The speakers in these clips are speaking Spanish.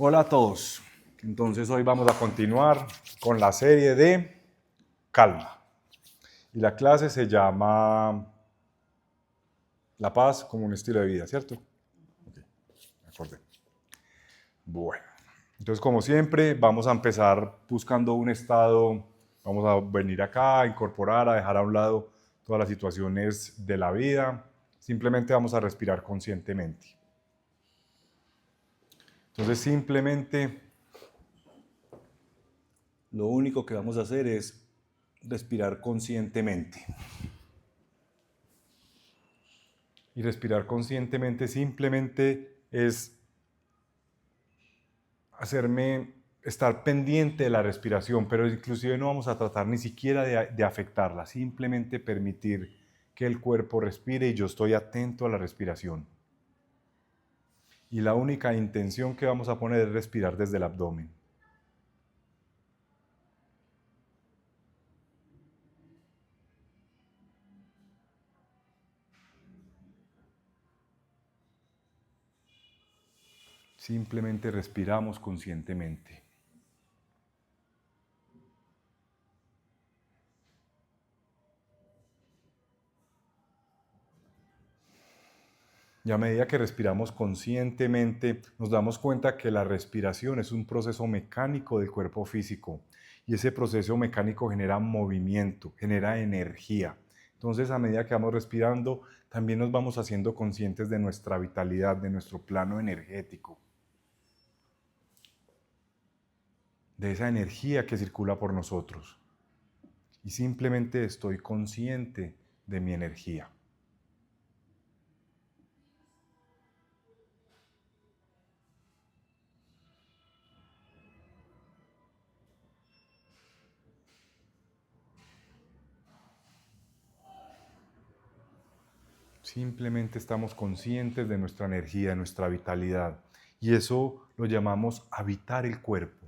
Hola a todos. Entonces hoy vamos a continuar con la serie de calma. Y la clase se llama La paz como un estilo de vida, ¿cierto? Ok, me acordé. Bueno, entonces como siempre vamos a empezar buscando un estado, vamos a venir acá, a incorporar, a dejar a un lado todas las situaciones de la vida. Simplemente vamos a respirar conscientemente. Entonces simplemente lo único que vamos a hacer es respirar conscientemente. Y respirar conscientemente simplemente es estar pendiente de la respiración, pero inclusive no vamos a tratar ni siquiera de afectarla, simplemente permitir que el cuerpo respire y yo estoy atento a la respiración. Y la única intención que vamos a poner es respirar desde el abdomen. Simplemente respiramos conscientemente. Y a medida que respiramos conscientemente, nos damos cuenta que la respiración es un proceso mecánico del cuerpo físico. Y ese proceso mecánico genera movimiento, genera energía. Entonces, a medida que vamos respirando, también nos vamos haciendo conscientes de nuestra vitalidad, de nuestro plano energético, de esa energía que circula por nosotros. Y simplemente estoy consciente de mi energía. Simplemente estamos conscientes de nuestra energía, de nuestra vitalidad. Y eso lo llamamos habitar el cuerpo.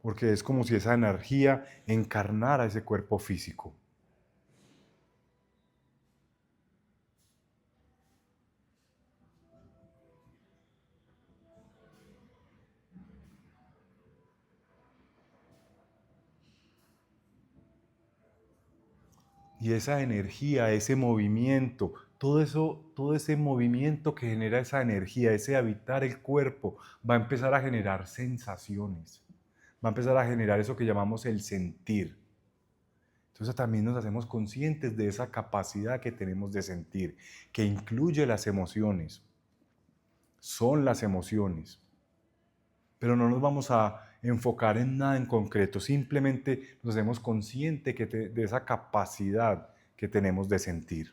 Porque es como si esa energía encarnara ese cuerpo físico. Y esa energía, ese movimiento, todo eso, todo ese movimiento que genera esa energía, ese habitar el cuerpo, va a empezar a generar sensaciones. Va a empezar a generar eso que llamamos el sentir. Entonces también nos hacemos conscientes de esa capacidad que tenemos de sentir, que incluye las emociones. Son las emociones. Pero no nos vamos a enfocar en nada en concreto, simplemente nos hacemos conscientes de esa capacidad que tenemos de sentir.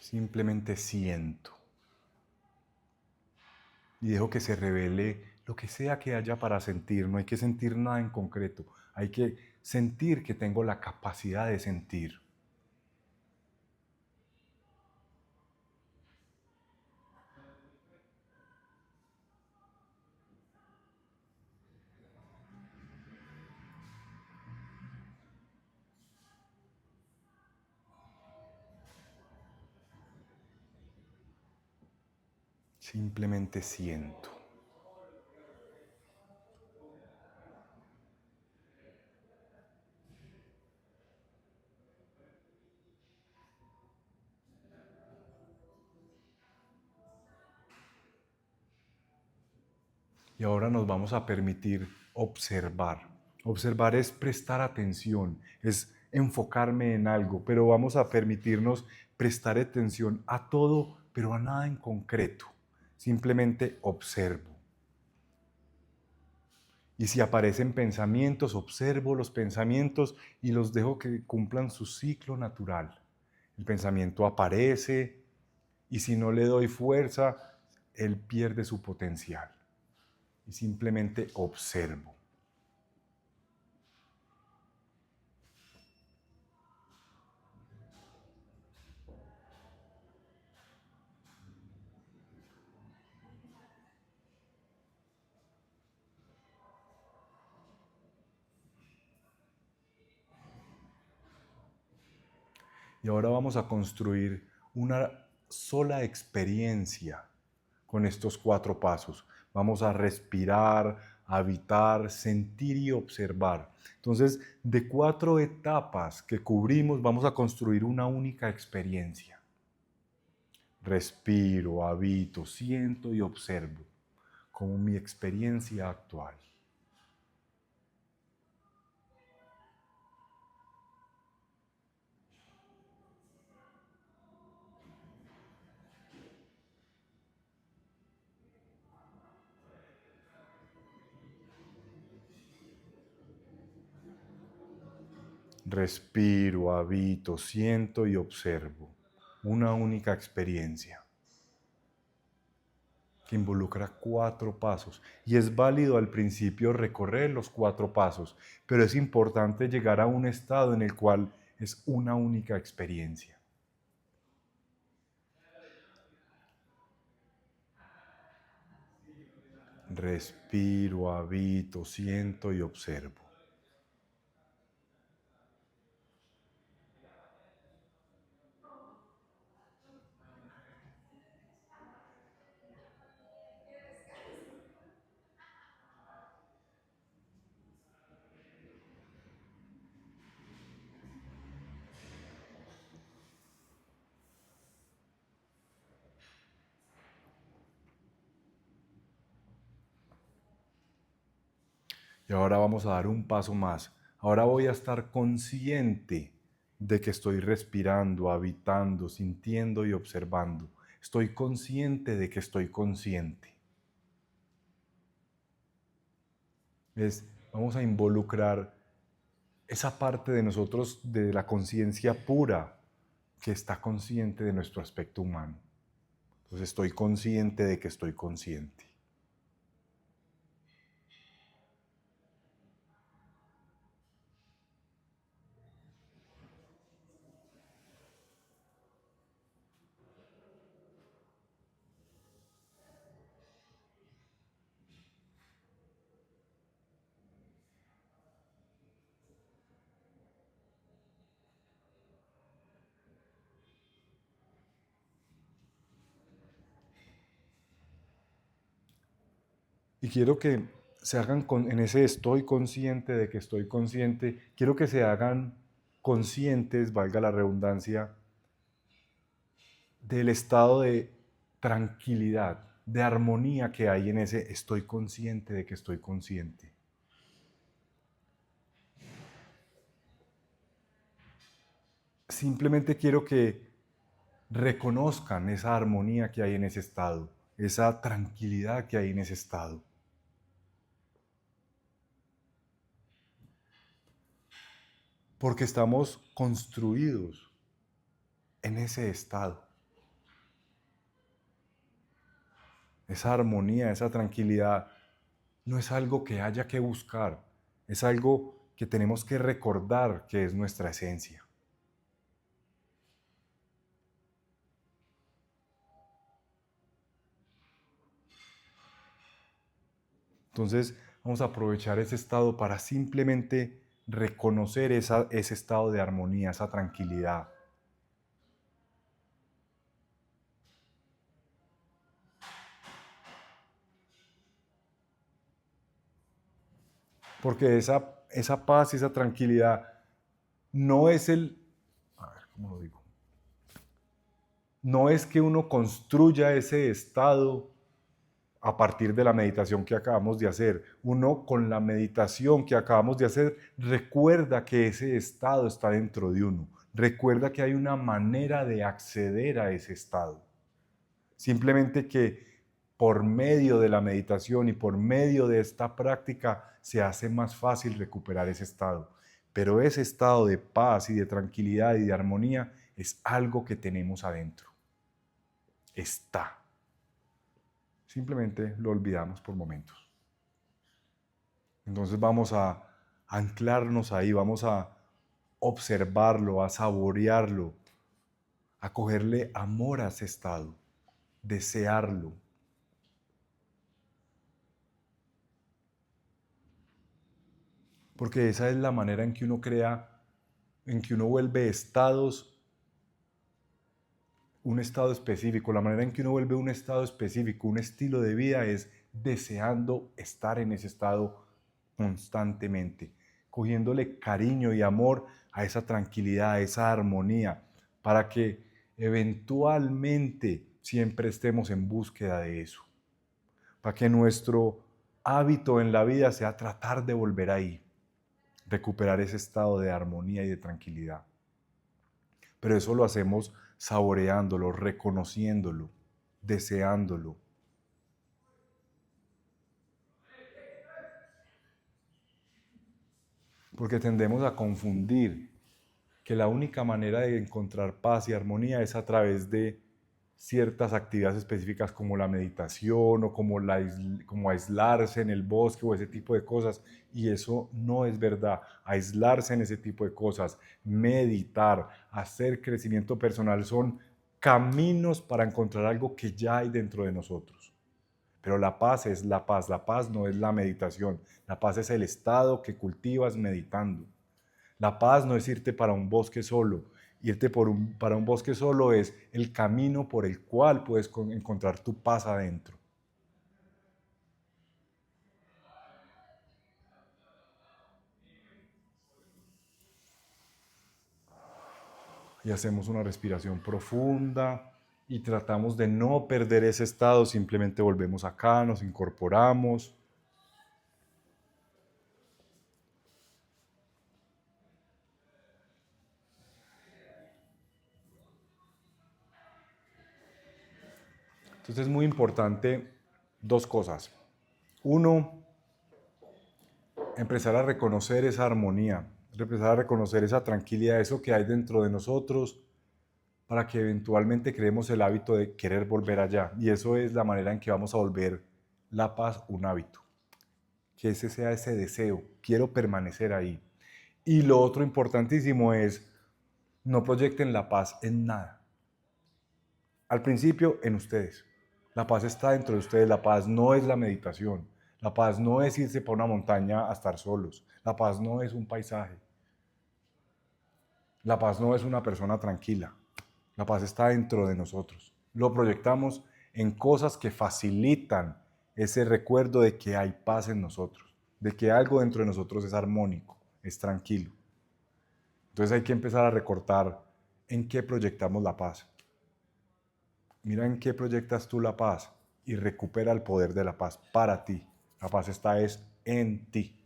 Simplemente siento y dejo que se revele lo que sea que haya para sentir. No hay que sentir nada en concreto, hay que sentir que tengo la capacidad de sentir. Simplemente siento. Y ahora nos vamos a permitir observar. Observar es prestar atención, es enfocarme en algo, pero vamos a permitirnos prestar atención a todo, pero a nada en concreto. Simplemente observo. Y si aparecen pensamientos, observo los pensamientos y los dejo que cumplan su ciclo natural. El pensamiento aparece y si no le doy fuerza, él pierde su potencial. Y simplemente observo. Y ahora vamos a construir una sola experiencia con estos 4 pasos. Vamos a respirar, habitar, sentir y observar. Entonces, de 4 etapas que cubrimos, vamos a construir una única experiencia. Respiro, habito, siento y observo como mi experiencia actual. Respiro, habito, siento y observo una única experiencia que involucra 4 pasos. Y es válido al principio recorrer los 4 pasos, pero es importante llegar a un estado en el cual es una única experiencia. Respiro, habito, siento y observo. Y ahora vamos a dar un paso más. Ahora voy a estar consciente de que estoy respirando, habitando, sintiendo y observando. Estoy consciente de que estoy consciente. Vamos a involucrar esa parte de nosotros, de la conciencia pura, que está consciente de nuestro aspecto humano. Entonces estoy consciente de que estoy consciente. Y quiero que se hagan en ese estoy consciente de que estoy consciente, quiero que se hagan conscientes, valga la redundancia, del estado de tranquilidad, de armonía que hay en ese estoy consciente de que estoy consciente. Simplemente quiero que reconozcan esa armonía que hay en ese estado, esa tranquilidad que hay en ese estado. Porque estamos construidos en ese estado. Esa armonía, esa tranquilidad, no es algo que haya que buscar, es algo que tenemos que recordar que es nuestra esencia. Entonces, vamos a aprovechar ese estado para simplemente reconocer ese estado de armonía, esa tranquilidad. Porque esa paz y esa tranquilidad no es a ver, ¿cómo lo digo? No es que uno construya ese estado a partir de la meditación que acabamos de hacer. Uno con la meditación que acabamos de hacer recuerda que ese estado está dentro de uno. Recuerda que hay una manera de acceder a ese estado. Simplemente que por medio de la meditación y por medio de esta práctica se hace más fácil recuperar ese estado. Pero ese estado de paz y de tranquilidad y de armonía es algo que tenemos adentro. Está. Simplemente lo olvidamos por momentos. Entonces vamos a anclarnos ahí, vamos a observarlo, a saborearlo, a cogerle amor a ese estado, desearlo. Porque esa es la manera en que uno crea, en que uno vuelve estados un estado específico. La manera en que uno vuelve un estado específico, un estilo de vida, es deseando estar en ese estado constantemente, cogiéndole cariño y amor a esa tranquilidad, a esa armonía, para que eventualmente siempre estemos en búsqueda de eso, para que nuestro hábito en la vida sea tratar de volver ahí, recuperar ese estado de armonía y de tranquilidad. Pero eso lo hacemos saboreándolo, reconociéndolo, deseándolo. Porque tendemos a confundir que la única manera de encontrar paz y armonía es a través de ciertas actividades específicas como la meditación o como aislarse en el bosque o ese tipo de cosas. Y eso no es verdad. Aislarse en ese tipo de cosas, meditar, hacer crecimiento personal son caminos para encontrar algo que ya hay dentro de nosotros. Pero la paz es la paz. La paz no es la meditación. La paz es el estado que cultivas meditando. La paz no es irte para un bosque solo. Irte para un bosque solo es el camino por el cual puedes encontrar tu paz adentro. Y hacemos una respiración profunda y tratamos de no perder ese estado. Simplemente volvemos acá, nos incorporamos. Entonces es muy importante dos cosas. Uno, empezar a reconocer esa armonía, empezar a reconocer esa tranquilidad, eso que hay dentro de nosotros, para que eventualmente creemos el hábito de querer volver allá. Y eso es la manera en que vamos a volver la paz un hábito. Que ese sea ese deseo, quiero permanecer ahí. Y lo otro importantísimo es, no proyecten la paz en nada. Al principio, en ustedes. La paz está dentro de ustedes. La paz no es la meditación. La paz no es irse para una montaña a estar solos. La paz no es un paisaje. La paz no es una persona tranquila. La paz está dentro de nosotros. Lo proyectamos en cosas que facilitan ese recuerdo de que hay paz en nosotros, de que algo dentro de nosotros es armónico, es tranquilo. Entonces hay que empezar a recortar en qué proyectamos la paz. Mira en qué proyectas tú la paz y recupera el poder de la paz para ti. La paz está en ti.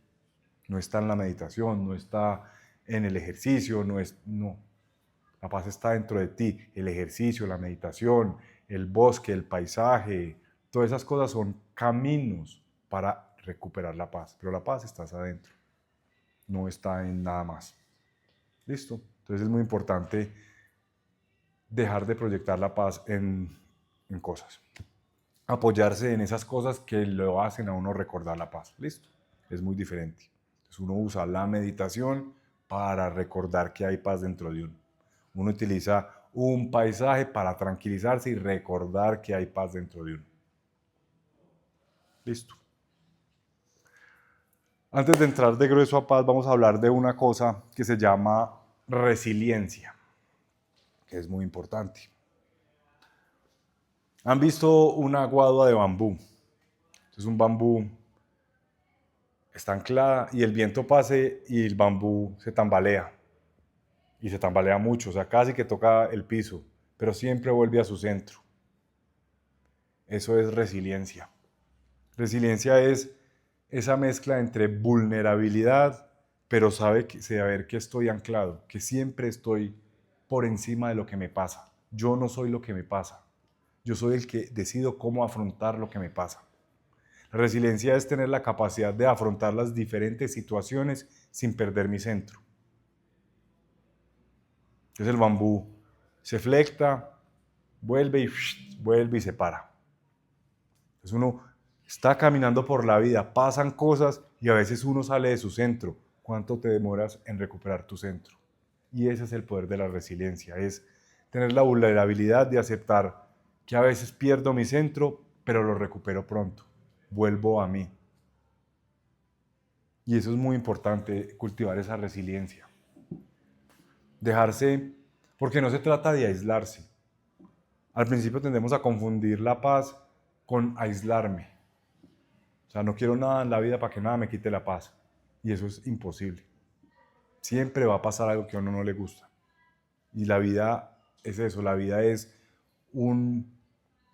No está en la meditación, no está en el ejercicio, no. La paz está dentro de ti. El ejercicio, la meditación, el bosque, el paisaje, todas esas cosas son caminos para recuperar la paz. Pero la paz está adentro, no está en nada más. ¿Listo? Entonces es muy importante dejar de proyectar la paz en cosas. Apoyarse en esas cosas que lo hacen a uno recordar la paz. ¿Listo? Es muy diferente. Entonces uno usa la meditación para recordar que hay paz dentro de uno. Uno utiliza un paisaje para tranquilizarse y recordar que hay paz dentro de uno. Listo. Antes de entrar de grueso a paz, vamos a hablar de una cosa que se llama resiliencia, que es muy importante. ¿Han visto una guadua de bambú? Es un bambú, está anclada y el viento pase y el bambú se tambalea. Y se tambalea mucho, o sea, casi que toca el piso, pero siempre vuelve a su centro. Eso es resiliencia. Resiliencia es esa mezcla entre vulnerabilidad, pero saber que estoy anclado, que siempre estoy por encima de lo que me pasa. Yo no soy lo que me pasa. Yo soy el que decido cómo afrontar lo que me pasa. La resiliencia es tener la capacidad de afrontar las diferentes situaciones sin perder mi centro. Entonces el bambú se flecta, vuelve y se para. Entonces uno está caminando por la vida, pasan cosas y a veces uno sale de su centro. ¿Cuánto te demoras en recuperar tu centro? Y ese es el poder de la resiliencia, es tener la vulnerabilidad de aceptar que a veces pierdo mi centro, pero lo recupero pronto, vuelvo a mí. Y eso es muy importante, cultivar esa resiliencia. Dejarse, porque no se trata de aislarse, Al principio tendemos a confundir la paz con aislarme. O sea, no quiero nada en la vida para que nada me quite la paz. Y eso es imposible. Siempre va a pasar algo que a uno no le gusta. Y la vida es eso, la vida es un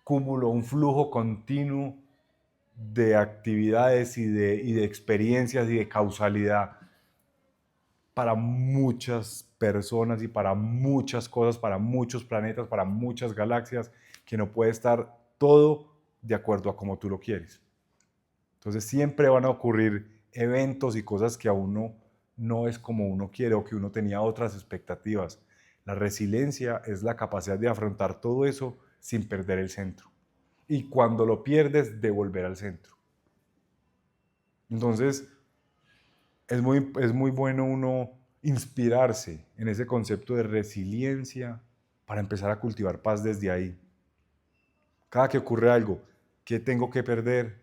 cúmulo, un flujo continuo de actividades y de experiencias y de causalidad para muchas personas y para muchas cosas, para muchos planetas, para muchas galaxias, que no puede estar todo de acuerdo a como tú lo quieres. Entonces siempre van a ocurrir eventos y cosas que a uno no es como uno quiere o que uno tenía otras expectativas. La resiliencia es la capacidad de afrontar todo eso sin perder el centro. Y cuando lo pierdes, de volver al centro. Entonces, es muy bueno uno inspirarse en ese concepto de resiliencia para empezar a cultivar paz desde ahí. Cada que ocurre algo, ¿qué tengo que perder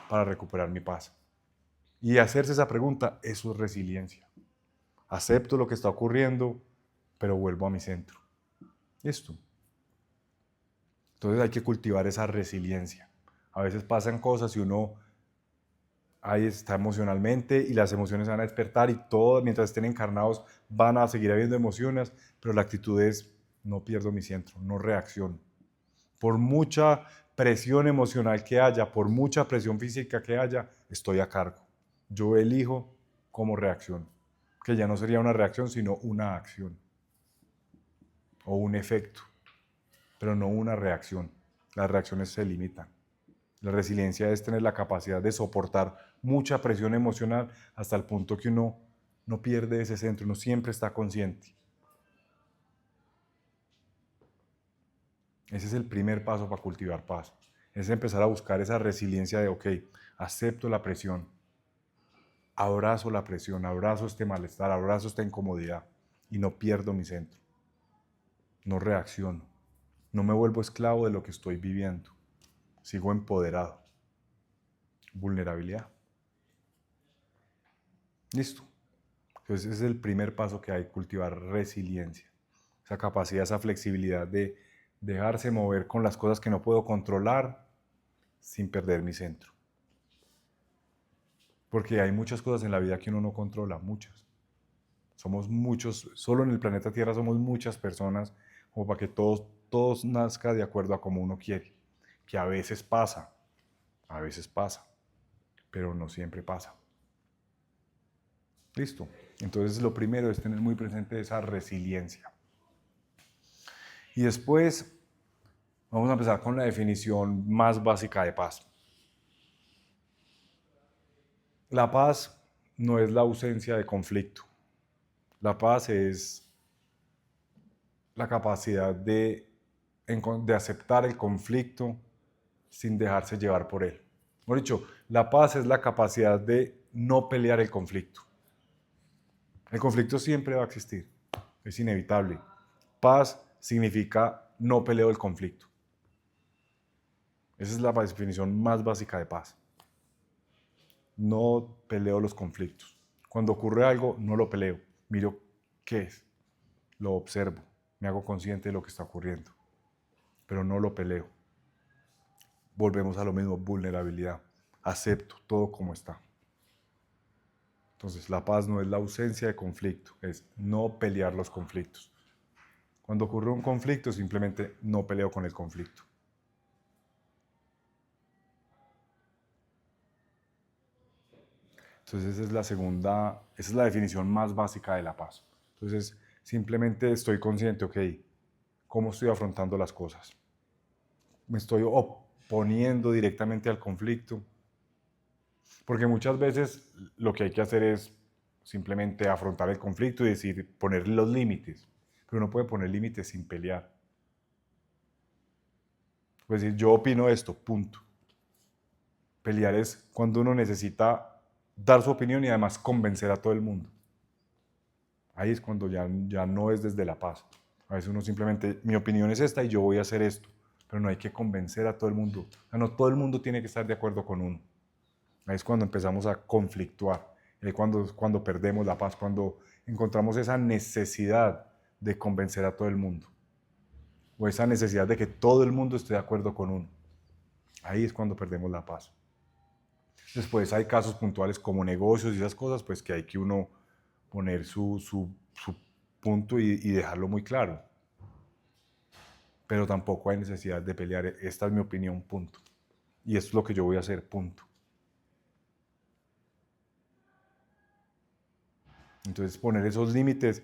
para recuperar mi paz? Y hacerse esa pregunta, eso es resiliencia. Acepto lo que está ocurriendo, pero vuelvo a mi centro. Listo. Entonces hay que cultivar esa resiliencia. A veces pasan cosas y uno ahí está emocionalmente y las emociones se van a despertar y todo, mientras estén encarnados van a seguir habiendo emociones, pero la actitud es no pierdo mi centro, no reacciono. Por mucha presión emocional que haya, por mucha presión física que haya, estoy a cargo. Yo elijo cómo reacciono, que ya no sería una reacción, sino una acción o un efecto, pero no una reacción. Las reacciones se limitan. La resiliencia es tener la capacidad de soportar mucha presión emocional hasta el punto que uno no pierde ese centro, uno siempre está consciente. Ese es el primer paso para cultivar paz. Es empezar a buscar esa resiliencia de, ok, acepto la presión, abrazo este malestar, abrazo esta incomodidad y no pierdo mi centro. No reacciono. No me vuelvo esclavo de lo que estoy viviendo. Sigo empoderado. Vulnerabilidad. Listo. Entonces ese es el primer paso que hay, cultivar resiliencia. Esa capacidad, esa flexibilidad de dejarse mover con las cosas que no puedo controlar sin perder mi centro. Porque hay muchas cosas en la vida que uno no controla, muchas. Somos muchos, solo en el planeta Tierra somos muchas personas como para que todos nazca de acuerdo a como uno quiere. Que a veces pasa, pero no siempre pasa. Listo. Entonces lo primero es tener muy presente esa resiliencia. Y después vamos a empezar con la definición más básica de paz. La paz no es la ausencia de conflicto. La paz es la capacidad de aceptar el conflicto sin dejarse llevar por él. Por dicho, la paz es la capacidad de no pelear el conflicto. El conflicto siempre va a existir, es inevitable. Paz significa no peleo el conflicto. Esa es la definición más básica de paz. No peleo los conflictos. Cuando ocurre algo, no lo peleo. Miro qué es. Lo observo. Me hago consciente de lo que está ocurriendo. Pero no lo peleo. Volvemos a lo mismo, vulnerabilidad. Acepto todo como está. Entonces, la paz no es la ausencia de conflicto, es no pelear los conflictos. Cuando ocurre un conflicto, simplemente no peleo con el conflicto. Entonces, esa es la definición más básica de la paz. Entonces, simplemente estoy consciente, ok, ¿cómo estoy afrontando las cosas? ¿Me estoy oponiendo directamente al conflicto? Porque muchas veces lo que hay que hacer es simplemente afrontar el conflicto y decir, poner los límites. Pero uno puede poner límites sin pelear. Puede decir, yo opino esto, punto. Pelear es cuando uno necesita dar su opinión y además convencer a todo el mundo. Ahí es cuando ya no es desde la paz. A veces uno simplemente, mi opinión es esta y yo voy a hacer esto. Pero no hay que convencer a todo el mundo. O sea, no todo el mundo tiene que estar de acuerdo con uno. Ahí es cuando empezamos a conflictuar. Ahí es cuando perdemos la paz, cuando encontramos esa necesidad de convencer a todo el mundo. o esa necesidad de que todo el mundo esté de acuerdo con uno. Ahí es cuando perdemos la paz. Después hay casos puntuales como negocios y esas cosas, pues que hay que uno poner su punto y dejarlo muy claro. Pero tampoco hay necesidad de pelear. Esta es mi opinión, punto. Y esto es lo que yo voy a hacer, punto. Entonces poner esos límites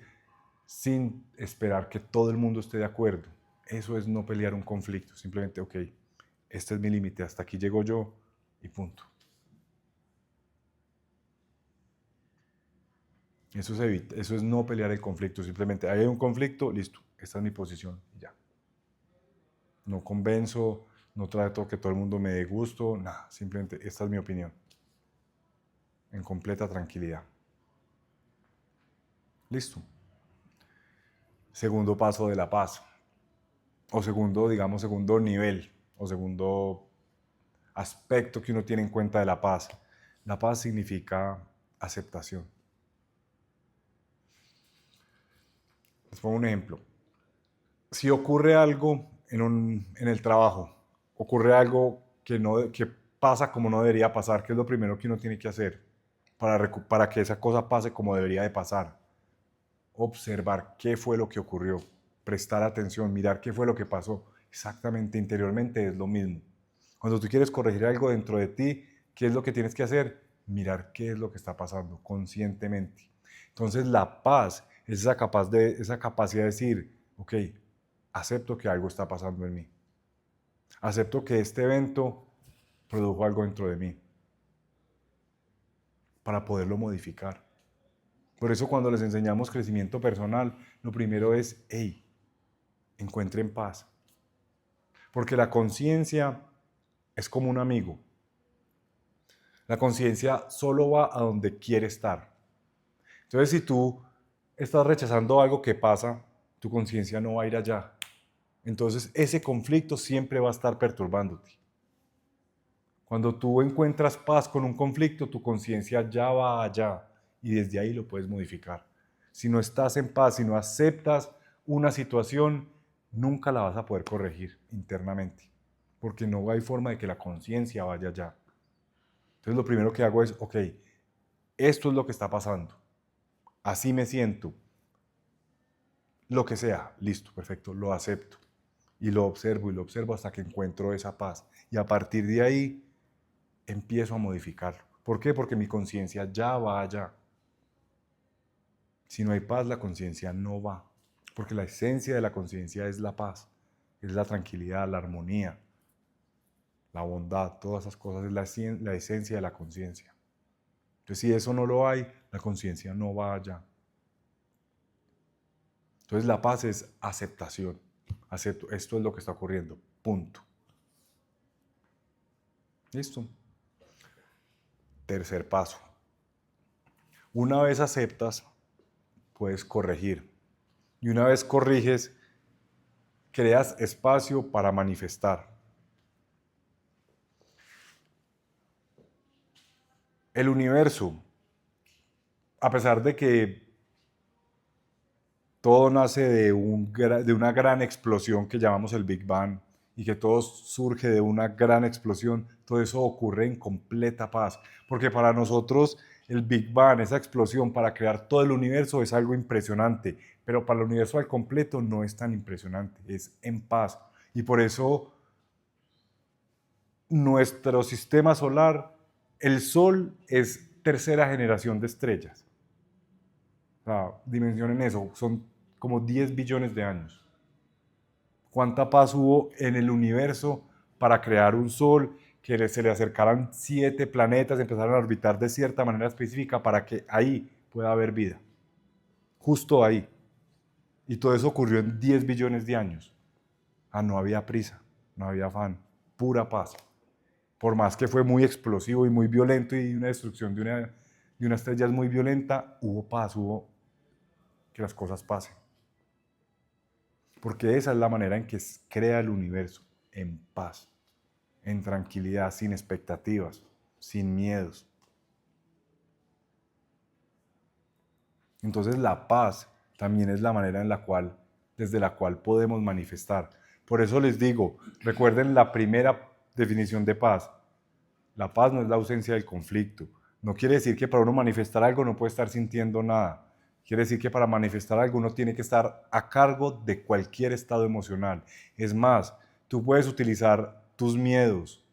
sin esperar que todo el mundo esté de acuerdo. Eso es no pelear un conflicto. Simplemente, ok, este es mi límite, hasta aquí llego yo y punto. Eso es no pelear el conflicto. Simplemente, hay un conflicto, listo, esta es mi posición y ya. No convenzo, no trato que todo el mundo me dé gusto, nada, simplemente esta es mi opinión. En completa tranquilidad. Listo. Segundo paso de la paz. O segundo, digamos, segundo nivel. O segundo aspecto que uno tiene en cuenta de la paz. La paz significa aceptación. Les pongo un ejemplo. Si ocurre algo en el trabajo, ocurre algo que pasa como no debería pasar, ¿qué es lo primero que uno tiene que hacer para que esa cosa pase como debería de pasar? Observar qué fue lo que ocurrió, prestar atención, mirar qué fue lo que pasó. Exactamente, interiormente es lo mismo. Cuando tú quieres corregir algo dentro de ti, ¿qué es lo que tienes que hacer? Mirar qué es lo que está pasando conscientemente. Entonces la paz es esa capacidad de decir, ok, acepto que algo está pasando en mí. Acepto que este evento produjo algo dentro de mí para poderlo modificar. Por eso cuando les enseñamos crecimiento personal, lo primero es, hey, encuentren paz. Porque la conciencia es como un amigo. La conciencia solo va a donde quiere estar. Entonces, si tú estás rechazando algo que pasa, tu conciencia no va a ir allá. Entonces, ese conflicto siempre va a estar perturbándote. Cuando tú encuentras paz con un conflicto, tu conciencia ya va allá y desde ahí lo puedes modificar. Si no estás en paz, si no aceptas una situación, nunca la vas a poder corregir internamente, porque no hay forma de que la conciencia vaya allá. Entonces lo primero que hago es, ok, esto es lo que está pasando, así me siento, lo que sea, listo, perfecto, lo acepto. Y lo observo hasta que encuentro esa paz. Y a partir de ahí empiezo a modificarlo. ¿Por qué? Porque mi conciencia ya va allá. Si no hay paz, la conciencia no va. Porque la esencia de la conciencia es la paz, es la tranquilidad, la armonía, la bondad, todas esas cosas es la esencia de la conciencia. Entonces, si eso no lo hay, la conciencia no va allá. Entonces, la paz es aceptación. Acepto, esto es lo que está ocurriendo. Punto. ¿Listo? Tercer paso. Una vez aceptas, puedes corregir. Y una vez corriges, creas espacio para manifestar. El universo, a pesar de que todo nace de una gran explosión que llamamos el Big Bang y que todo surge de una gran explosión, todo eso ocurre en completa paz. Porque para nosotros el Big Bang, esa explosión para crear todo el universo es algo impresionante, pero para el universo al completo no es tan impresionante, es en paz. Y por eso nuestro sistema solar, el Sol es tercera generación de estrellas. O sea, dimensionen eso, son como 10 billones de años. ¿Cuánta paz hubo en el universo para crear un Sol, que se le acercaran 7 planetas, empezaran a orbitar de cierta manera específica para que ahí pueda haber vida? Justo ahí. Y todo eso ocurrió en 10 billones de años. Ah, no había prisa, no había afán, pura paz. Por más que fue muy explosivo y muy violento y una destrucción de una estrella es muy violenta, hubo paz, hubo que las cosas pasen. Porque esa es la manera en que crea el universo, en paz, en tranquilidad, sin expectativas, sin miedos. Entonces la paz también es la manera desde la cual podemos manifestar. Por eso les digo, recuerden la primera definición de paz. La paz no es la ausencia del conflicto. No quiere decir que para uno manifestar algo no puede estar sintiendo nada. Quiere decir que para manifestar algo uno tiene que estar a cargo de cualquier estado emocional. Es más, tú puedes utilizar tus miedos,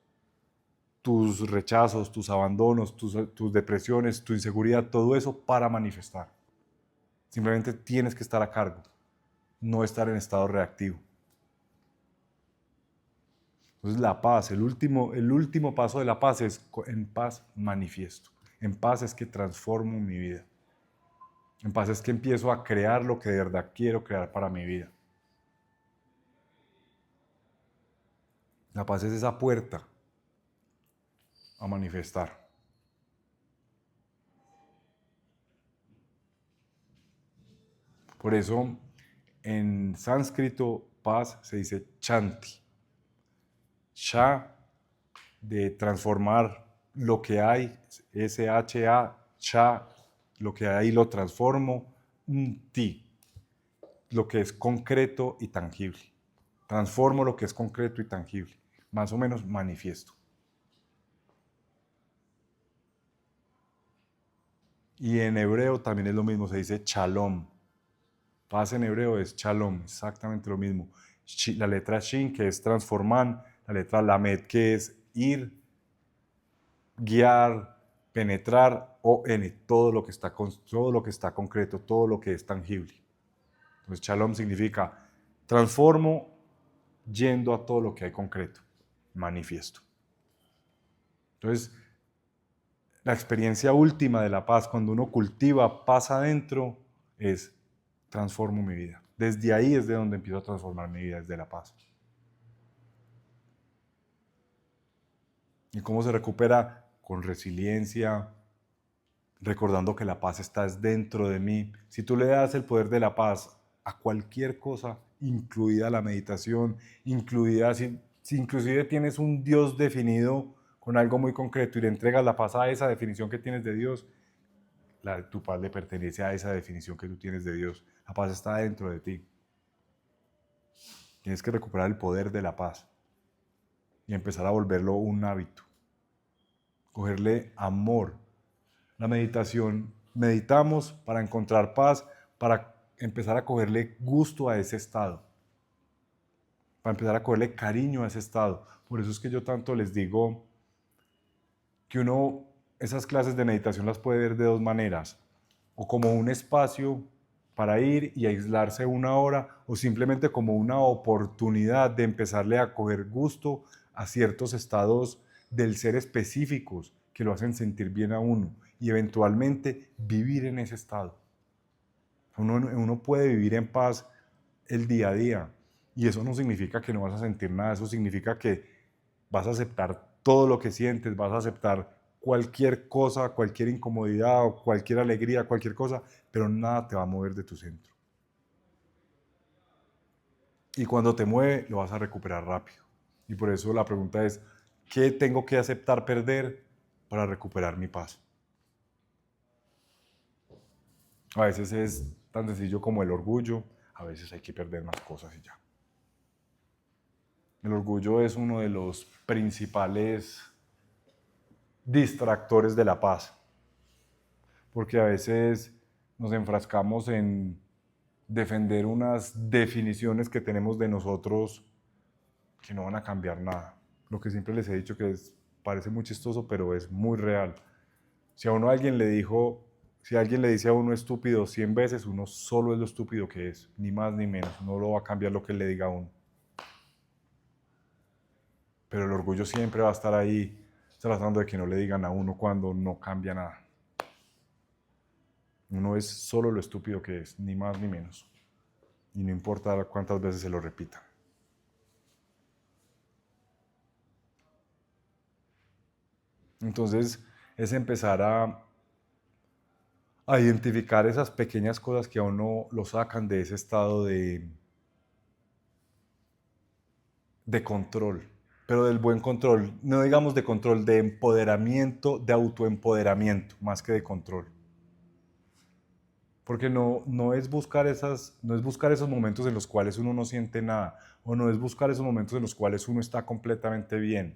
tus rechazos, tus abandonos, tus depresiones, tu inseguridad, todo eso para manifestar. Simplemente tienes que estar a cargo, no estar en estado reactivo. Entonces la paz, el último paso de la paz es en paz manifiesto. En paz es que transformo mi vida. En paz es que empiezo a crear lo que de verdad quiero crear para mi vida. La paz es esa puerta a manifestar. Por eso en sánscrito paz se dice chanti. Cha de transformar lo que hay, S-H-A, cha, lo que hay lo transformo, ti, lo que es concreto y tangible. Transformo lo que es concreto y tangible, más o menos manifiesto. Y en hebreo también es lo mismo, se dice shalom. Paz en hebreo es shalom, exactamente lo mismo. La letra shin, que es transformar, la letra lamed, que es ir, guiar, penetrar, o n, todo lo que está concreto, todo lo que es tangible. Entonces, shalom significa transformo yendo a todo lo que hay concreto, manifiesto. Entonces, la experiencia última de la paz, cuando uno cultiva paz adentro, es transformo mi vida. Desde ahí es de donde empiezo a transformar mi vida, desde la paz. ¿Y cómo se recupera? Con resiliencia, recordando que la paz está dentro de mí. Si tú le das el poder de la paz a cualquier cosa, incluida la meditación, incluida si inclusive tienes un Dios definido con algo muy concreto y le entregas la paz a esa definición que tienes de Dios, tu paz le pertenece a esa definición que tú tienes de Dios. La paz está dentro de ti. Tienes que recuperar el poder de la paz y empezar a volverlo un hábito. Cogerle amor. La meditación, meditamos para encontrar paz, para empezar a cogerle gusto a ese estado, para empezar a cogerle cariño a ese estado. Por eso es que yo tanto les digo que uno esas clases de meditación las puede ver de dos maneras, o como un espacio para ir y aislarse una hora, o simplemente como una oportunidad de empezarle a coger gusto a ciertos estados del ser específicos que lo hacen sentir bien a uno y eventualmente vivir en ese estado. Uno puede vivir en paz el día a día y eso no significa que no vas a sentir nada, eso significa que vas a aceptar todo lo que sientes, vas a aceptar cualquier cosa, cualquier incomodidad o cualquier alegría, cualquier cosa, pero nada te va a mover de tu centro. Y cuando te mueve, lo vas a recuperar rápido. Y por eso la pregunta es, ¿qué tengo que aceptar perder para recuperar mi paz? A veces es tan sencillo como el orgullo, a veces hay que perder más cosas y ya. El orgullo es uno de los principales distractores de la paz, porque a veces nos enfrascamos en defender unas definiciones que tenemos de nosotros que no van a cambiar nada. Lo que siempre les he dicho que parece muy chistoso, pero es muy real. Si a uno alguien le dijo, si alguien le dice a uno estúpido 100 veces, uno solo es lo estúpido que es, ni más ni menos. No lo va a cambiar lo que él le diga a uno. Pero el orgullo siempre va a estar ahí tratando de que no le digan a uno cuando no cambia nada. Uno es solo lo estúpido que es, ni más ni menos. Y no importa cuántas veces se lo repita. Entonces es empezar a identificar esas pequeñas cosas que a uno lo sacan de ese estado de control, pero del buen control, no digamos de control, de empoderamiento, de autoempoderamiento, más que de control. Porque no es buscar no es buscar esos momentos en los cuales uno no siente nada, o no es buscar esos momentos en los cuales uno está completamente bien.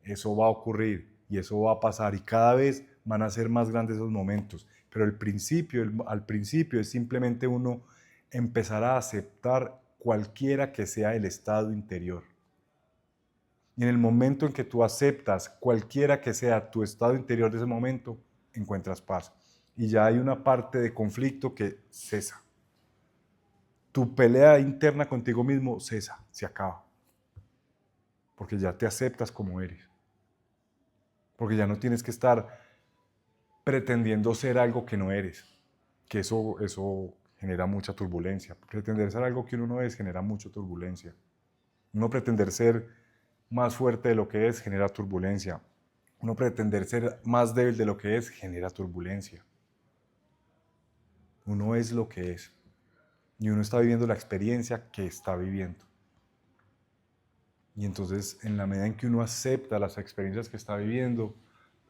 Eso va a ocurrir y eso va a pasar y cada vez van a ser más grandes esos momentos. Pero al principio es simplemente uno empezar a aceptar cualquiera que sea el estado interior. Y en el momento en que tú aceptas cualquiera que sea tu estado interior de ese momento, encuentras paz. Y ya hay una parte de conflicto que cesa. Tu pelea interna contigo mismo cesa, se acaba. Porque ya te aceptas como eres. Porque ya no tienes que estar pretendiendo ser algo que no eres. Que eso genera mucha turbulencia. Pretender ser algo que uno no es genera mucha turbulencia. Uno pretender ser más fuerte de lo que es genera turbulencia. Uno pretender ser más débil de lo que es genera turbulencia. Uno es lo que es. Y uno está viviendo la experiencia que está viviendo. Y entonces, en la medida en que uno acepta las experiencias que está viviendo,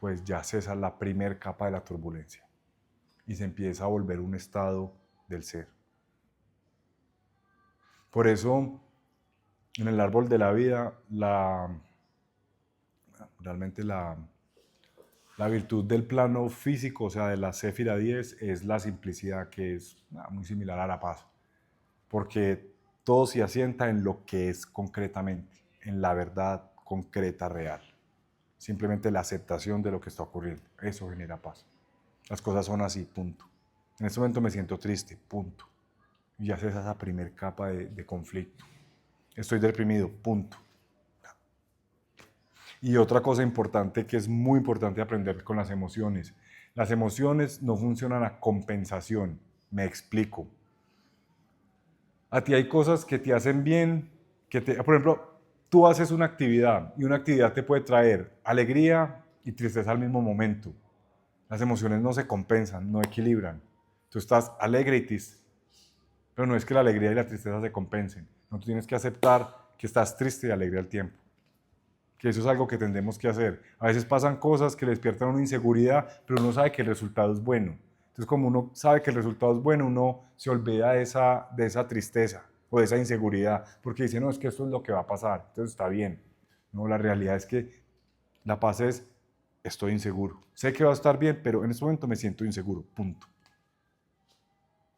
pues ya cesa la primer capa de la turbulencia. Y se empieza a volver un estado del ser. Por eso, en el árbol de la vida, realmente la virtud del plano físico, o sea, de la Séfira 10, es la simplicidad, que es muy similar a la paz. Porque todo se asienta en lo que es concretamente, en la verdad concreta, real. Simplemente la aceptación de lo que está ocurriendo. Eso genera paz. Las cosas son así, punto. En este momento me siento triste, punto. Y ya es esa primer capa de conflicto. Estoy deprimido, punto. Y otra cosa importante que es muy importante aprender con las emociones. Las emociones no funcionan a compensación. Me explico. A ti hay cosas que te hacen bien, por ejemplo, tú haces una actividad y una actividad te puede traer alegría y tristeza al mismo momento. Las emociones no se compensan, no equilibran. Tú estás alegre y triste, pero no es que la alegría y la tristeza se compensen. No, tú tienes que aceptar que estás triste y alegre al tiempo. Que eso es algo que tendemos que hacer. A veces pasan cosas que le despiertan una inseguridad, pero uno sabe que el resultado es bueno. Entonces, como uno sabe que el resultado es bueno, uno se olvida de esa tristeza o de esa inseguridad, porque dice, no, es que esto es lo que va a pasar, entonces está bien. No, la realidad es que la paz es, estoy inseguro. Sé que va a estar bien, pero en este momento me siento inseguro, punto.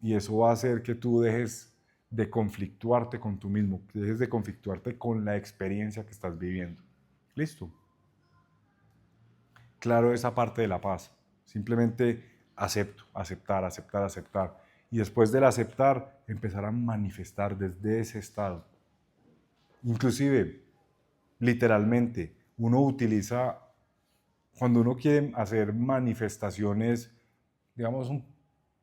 Y eso va a hacer que tú dejes de conflictuarte con tú mismo, que dejes de conflictuarte con la experiencia que estás viviendo. Listo. Claro esa parte de la paz. Simplemente acepto, aceptar, aceptar, aceptar. Y después del aceptar, empezar a manifestar desde ese estado. Inclusive, literalmente, uno utiliza, cuando uno quiere hacer manifestaciones, digamos,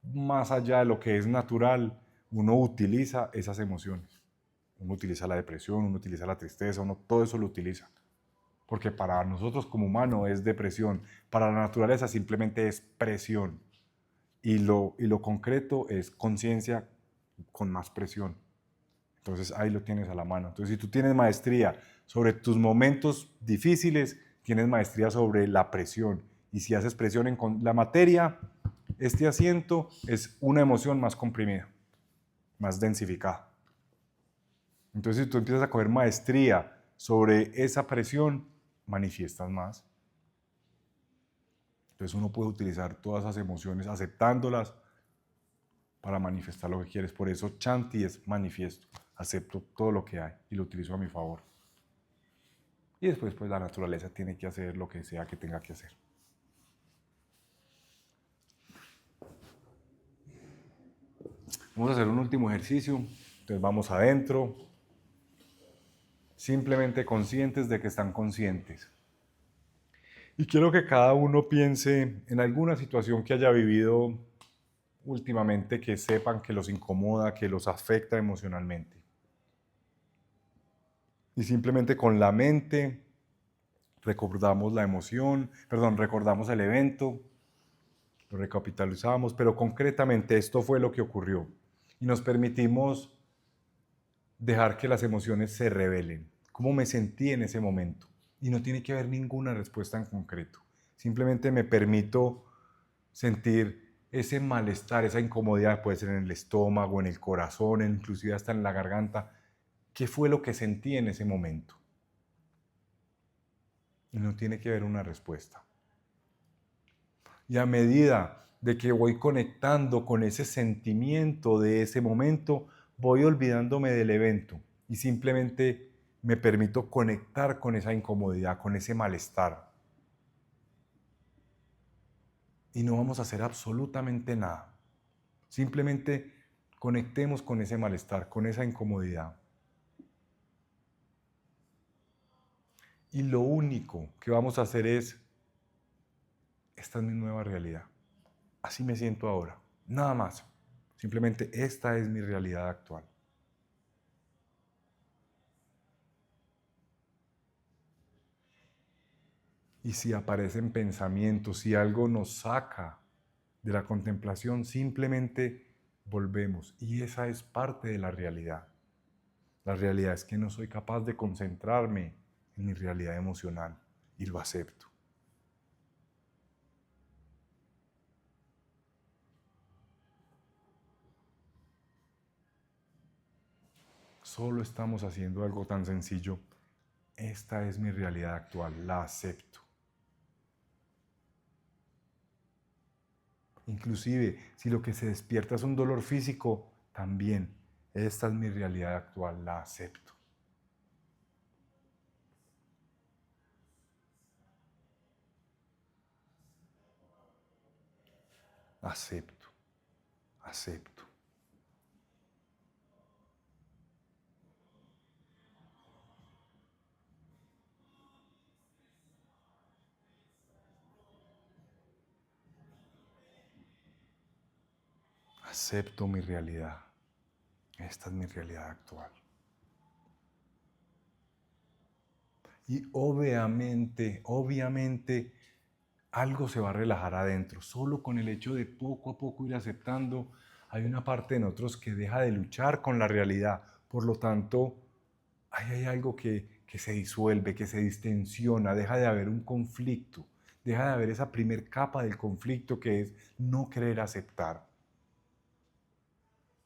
más allá de lo que es natural, uno utiliza esas emociones. Uno utiliza la depresión, uno utiliza la tristeza, uno todo eso lo utiliza. Porque para nosotros como humanos es depresión, para la naturaleza simplemente es presión. Y lo concreto es conciencia con más presión. Entonces ahí lo tienes a la mano. Entonces si tú tienes maestría sobre tus momentos difíciles, tienes maestría sobre la presión. Y si haces presión en la materia, este asiento es una emoción más comprimida, más densificada. Entonces si tú empiezas a coger maestría sobre esa presión, manifiestas más. Entonces uno puede utilizar todas esas emociones aceptándolas para manifestar lo que quieres. Por eso Chanti es manifiesto. Acepto todo lo que hay y lo utilizo a mi favor. Y después pues la naturaleza tiene que hacer lo que sea que tenga que hacer. Vamos a hacer un último ejercicio. Entonces vamos adentro. Simplemente conscientes de que están conscientes. Y quiero que cada uno piense en alguna situación que haya vivido últimamente, que sepan que los incomoda, que los afecta emocionalmente. Y simplemente con la mente recordamos la emoción, recordamos el evento, lo recapitalizamos, pero concretamente esto fue lo que ocurrió. Y nos permitimos dejar que las emociones se revelen. ¿Cómo me sentí en ese momento? Y no tiene que haber ninguna respuesta en concreto. Simplemente me permito sentir ese malestar, esa incomodidad, puede ser en el estómago, en el corazón, inclusive hasta en la garganta. ¿Qué fue lo que sentí en ese momento? Y no tiene que haber una respuesta. Y a medida de que voy conectando con ese sentimiento de ese momento, voy olvidándome del evento y simplemente me permito conectar con esa incomodidad, con ese malestar. Y no vamos a hacer absolutamente nada. Simplemente conectemos con ese malestar, con esa incomodidad. Y lo único que vamos a hacer es, esta es mi nueva realidad. Así me siento ahora. Nada más. Simplemente esta es mi realidad actual. Y si aparecen pensamientos, si algo nos saca de la contemplación, simplemente volvemos. Y esa es parte de la realidad. La realidad es que no soy capaz de concentrarme en mi realidad emocional y lo acepto. Solo estamos haciendo algo tan sencillo. Esta es mi realidad actual, la acepto. Inclusive, si lo que se despierta es un dolor físico, también, esta es mi realidad actual, la acepto. Acepto, acepto. Acepto mi realidad. Esta es mi realidad actual. Y obviamente, algo se va a relajar adentro. Solo con el hecho de poco a poco ir aceptando, hay una parte de nosotros que deja de luchar con la realidad. Por lo tanto, ahí hay algo que se disuelve, que se distensiona, deja de haber un conflicto, deja de haber esa primer capa del conflicto que es no querer aceptar.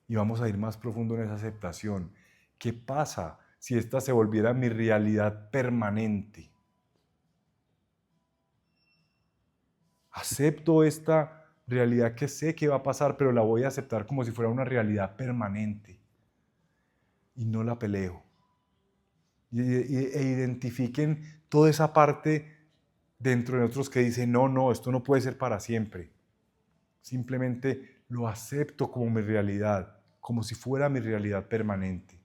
Y vamos a ir más profundo en esa aceptación. ¿Qué pasa si esta se volviera mi realidad permanente? Acepto esta realidad que sé que va a pasar, pero la voy a aceptar como si fuera una realidad permanente. Y no la peleo. E identifiquen toda esa parte dentro de nosotros que dice, no, esto no puede ser para siempre. Simplemente lo acepto como mi realidad, como si fuera mi realidad permanente.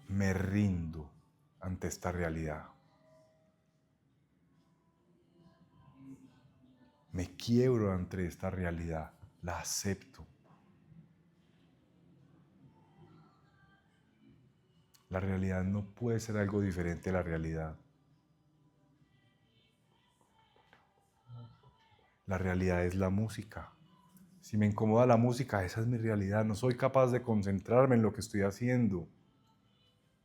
Me rindo ante esta realidad. Me quiebro ante esta realidad. La acepto. La realidad no puede ser algo diferente a la realidad. La realidad es la música. Si me incomoda la música, esa es mi realidad. No soy capaz de concentrarme en lo que estoy haciendo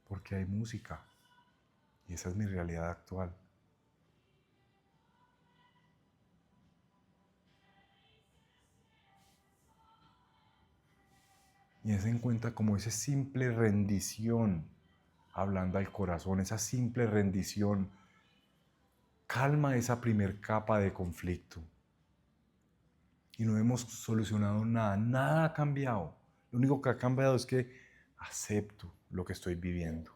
porque hay música. Y esa es mi realidad actual. Y es en cuenta como esa simple rendición, hablando al corazón, esa simple rendición calma esa primer capa de conflicto. Y no hemos solucionado nada, nada ha cambiado. Lo único que ha cambiado es que acepto lo que estoy viviendo.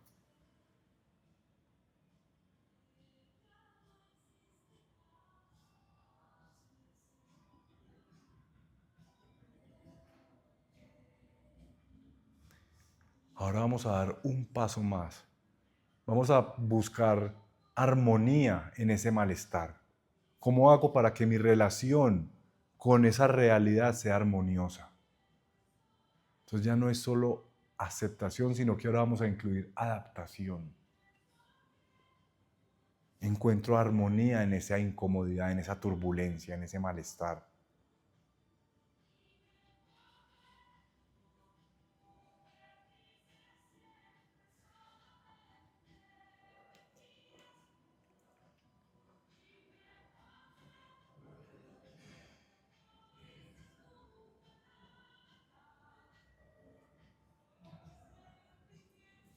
Ahora vamos a dar un paso más. Vamos a buscar armonía en ese malestar. ¿Cómo hago para que mi relación con esa realidad sea armoniosa? Entonces ya no es solo aceptación, sino que ahora vamos a incluir adaptación. Encuentro armonía en esa incomodidad, en esa turbulencia, en ese malestar.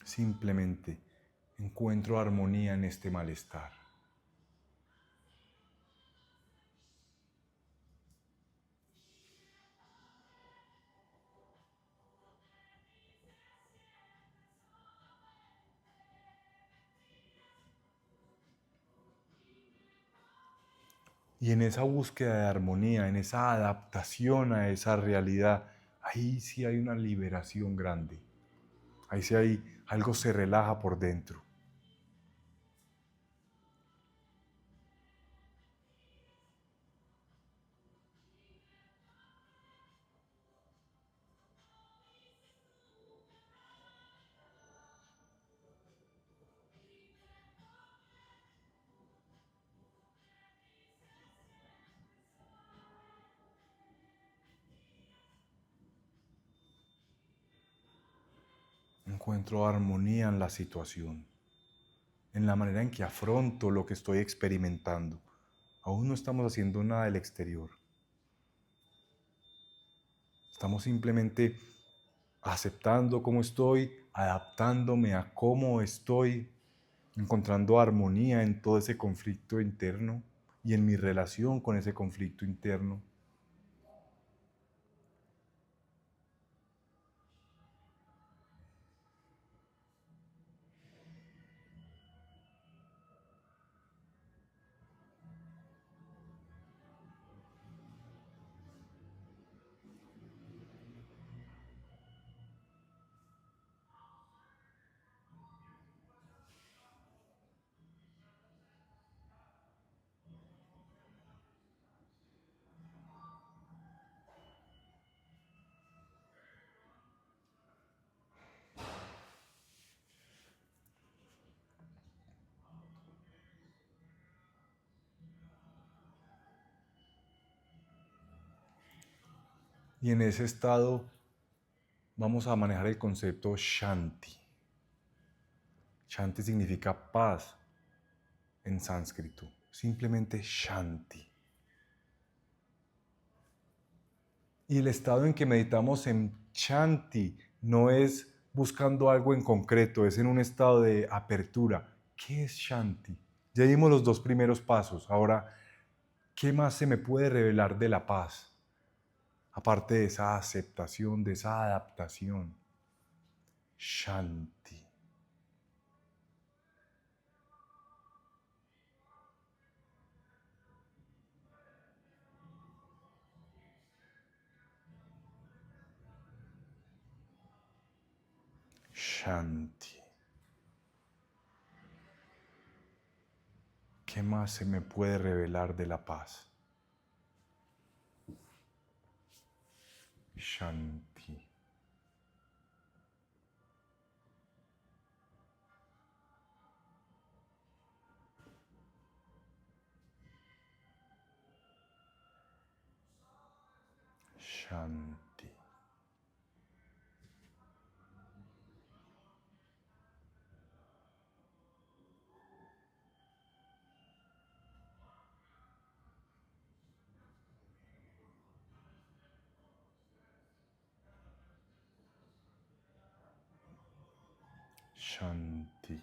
Simplemente encuentro armonía en este malestar. Y en esa búsqueda de armonía, en esa adaptación a esa realidad, ahí sí hay una liberación grande. Ahí sí hay algo se relaja por dentro. Encuentro armonía en la situación, en la manera en que afronto lo que estoy experimentando. Aún no estamos haciendo nada del exterior. Estamos simplemente aceptando cómo estoy, adaptándome a cómo estoy, encontrando armonía en todo ese conflicto interno y en mi relación con ese conflicto interno. Y en ese estado vamos a manejar el concepto Shanti. Shanti significa paz en sánscrito, simplemente Shanti. Y el estado en que meditamos en Shanti no es buscando algo en concreto, es en un estado de apertura. ¿Qué es Shanti? Ya dimos los dos primeros pasos. Ahora, ¿qué más se me puede revelar de la paz? Aparte de esa aceptación, de esa adaptación. Shanti. Shanti. ¿Qué más se me puede revelar de la paz? Shanti. Shanti. Shanti.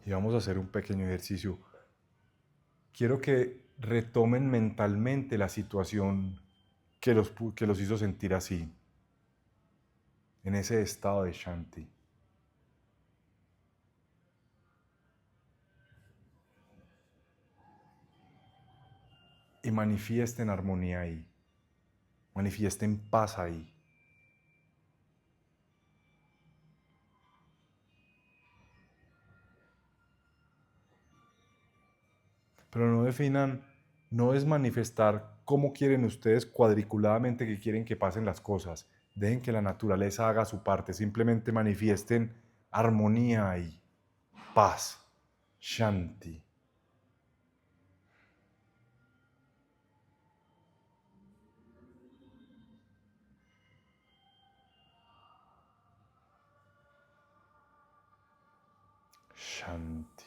Y vamos a hacer un pequeño ejercicio. Quiero que retomen mentalmente la situación que los hizo sentir así, en ese estado de Shanti. Y manifiesten armonía ahí, manifiesten paz ahí. Pero no definan, no es manifestar cómo quieren ustedes cuadriculadamente que quieren que pasen las cosas. Dejen que la naturaleza haga su parte, simplemente manifiesten armonía ahí, paz, Shanti. Shanti.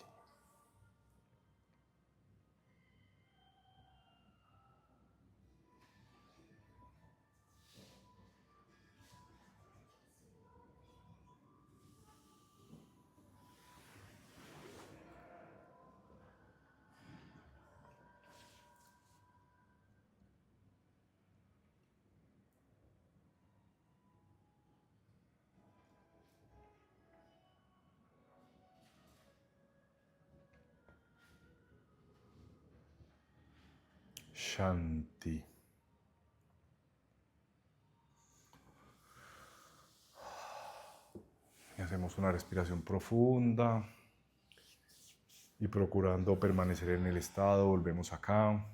Shanti. Y hacemos una respiración profunda y procurando permanecer en el estado, volvemos acá.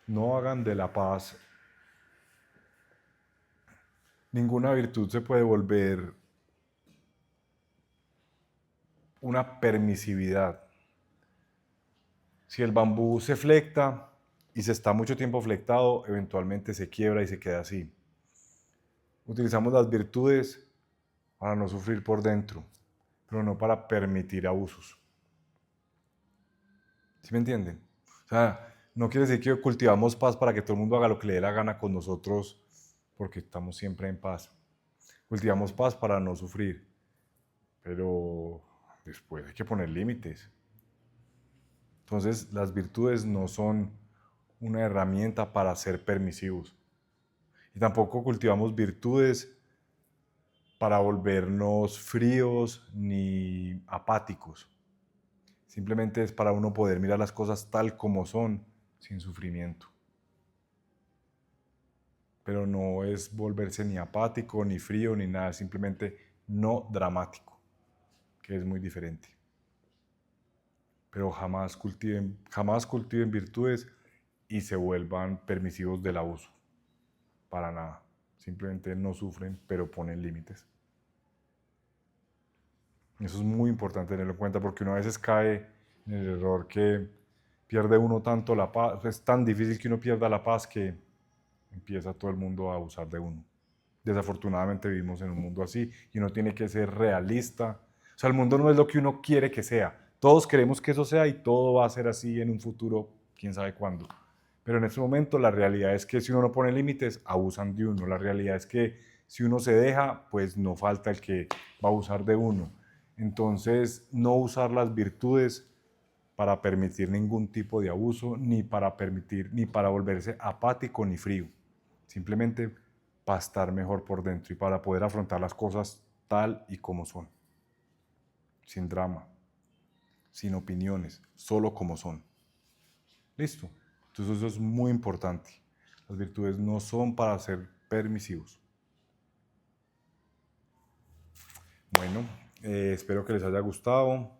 No hagan de la paz. Ninguna virtud se puede volver una permisividad. Si el bambú se flecta y se está mucho tiempo flectado, eventualmente se quiebra y se queda así. Utilizamos las virtudes para no sufrir por dentro, pero no para permitir abusos. ¿Sí me entienden? O sea, no quiere decir que cultivamos paz para que todo el mundo haga lo que le dé la gana con nosotros, porque estamos siempre en paz. Cultivamos paz para no sufrir, pero después hay que poner límites. Entonces, las virtudes no son una herramienta para ser permisivos. Y tampoco cultivamos virtudes para volvernos fríos ni apáticos. Simplemente es para uno poder mirar las cosas tal como son, sin sufrimiento. Pero no es volverse ni apático, ni frío, ni nada, simplemente no dramático, que es muy diferente. Pero jamás cultiven virtudes y se vuelvan permisivos del abuso. Para nada. Simplemente no sufren, pero ponen límites. Eso es muy importante tenerlo en cuenta porque uno a veces cae en el error que pierde uno tanto la paz. Es tan difícil que uno pierda la paz que empieza todo el mundo a abusar de uno. Desafortunadamente vivimos en un mundo así y uno tiene que ser realista. O sea, el mundo no es lo que uno quiere que sea. Todos queremos que eso sea y todo va a ser así en un futuro, quién sabe cuándo. Pero en este momento la realidad es que si uno no pone límites, abusan de uno. La realidad es que si uno se deja, pues no falta el que va a abusar de uno. Entonces, no usar las virtudes para permitir ningún tipo de abuso, ni para volverse apático ni frío. Simplemente para estar mejor por dentro y para poder afrontar las cosas tal y como son. Sin drama, sin opiniones, solo como son. ¿Listo? Entonces eso es muy importante. Las virtudes no son para ser permisivos. Bueno, espero que les haya gustado.